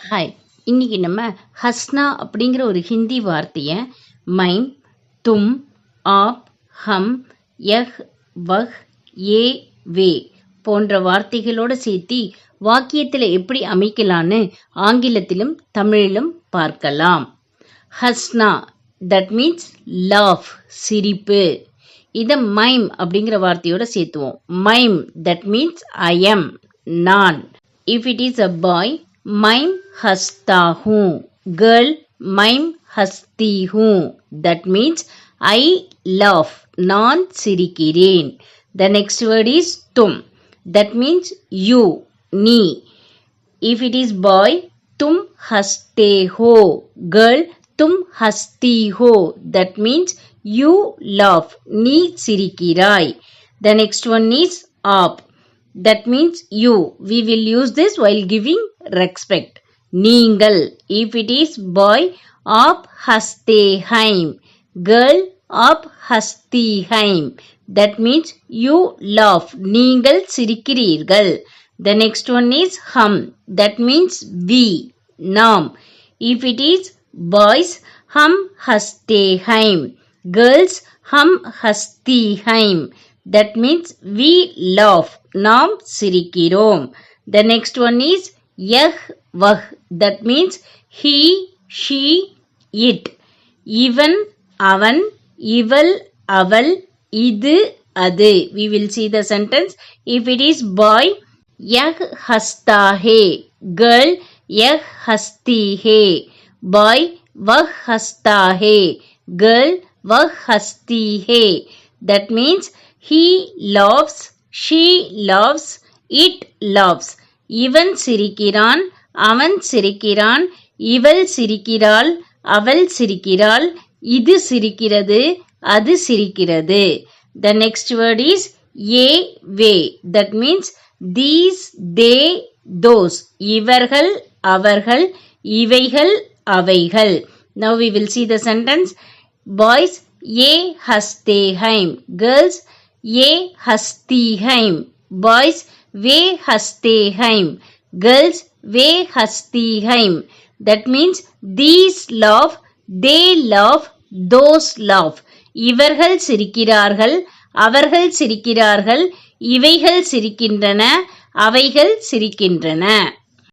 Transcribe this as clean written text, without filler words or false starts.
Hi, இன்னைக்கு நம்ம ஹஸ்னா அப்படிங்கிற ஒரு ஹிந்தி வார்த்தையை மைம், தும், ஆப், ஹம், யஹ், வஹ், ஏ, வே போன்ற வார்த்தைகளோடு சேர்த்து வாக்கியத்தில் எப்படி அமைக்கலான்னு ஆங்கிலத்திலும் தமிழிலும் பார்க்கலாம். ஹஸ்னா தட் மீன்ஸ் லாஃப், சிரிப்பு. இதை மைம் அப்படிங்கிற வார்த்தையோட சேர்த்துவோம். Mime that means I am, நான். If it is a boy, mime हंसता हूँ. गर्ल மைம் हंसती हूँ. That means I laugh. நான் சிரிக்கிறேன். The next word is तुम. That means you, நீ. If it is boy, तुम हंसते हो. Girl, तुम हंसती हो. That means you laugh. நீ சிரிக்கிறாய். The next one is आप. That means you. We will use this while giving respect. நீங்கள். If it is boy, आप हंसते हैं. Girl, आप हंसती हैं. That means you laugh. நீங்கள் சிரிக்கிறீர்கள். The next one is हम. That means we, நாம். If it is boys, हम हंसते हैं. Girls, हम हंसती हैं. That means we laugh. நாம் சிரிக்கிறோம். The next one is यह वह. That means he, she, it. இவன், அவன், இவள், அவள், இது, அது. We will see the sentence. If it is boy, यह हंसता है. Girl, यह हंसती है. Boy, वह हंसता है. Girl, वह हंसती है. That means he laughs, she laughs, it laughs. இவன் சிரிக்கிறான், அவன் சிரிக்கிறான், இவள் சிரிக்கிறாள், அவள் சிரிக்கிறாள், இது சிரிக்கிறது, அது சிரிக்கிறது. The next word is A, way. That means these, they, those. இவர்கள், அவர்கள், இவைகள், அவைகள். Now we will see the sentence. Boys, ये हंसते हैं. Girls, ये हंसती हैं. Boys, वे हंसते हैं. Girls, वे हंसती हैं. That means these laugh, they laugh, those laugh. இவர்கள் சிரிக்கிறார்கள், அவர்கள் சிரிக்கிறார்கள், இவைகள் சிரிக்கின்றன, அவைகள் சிரிக்கின்றன.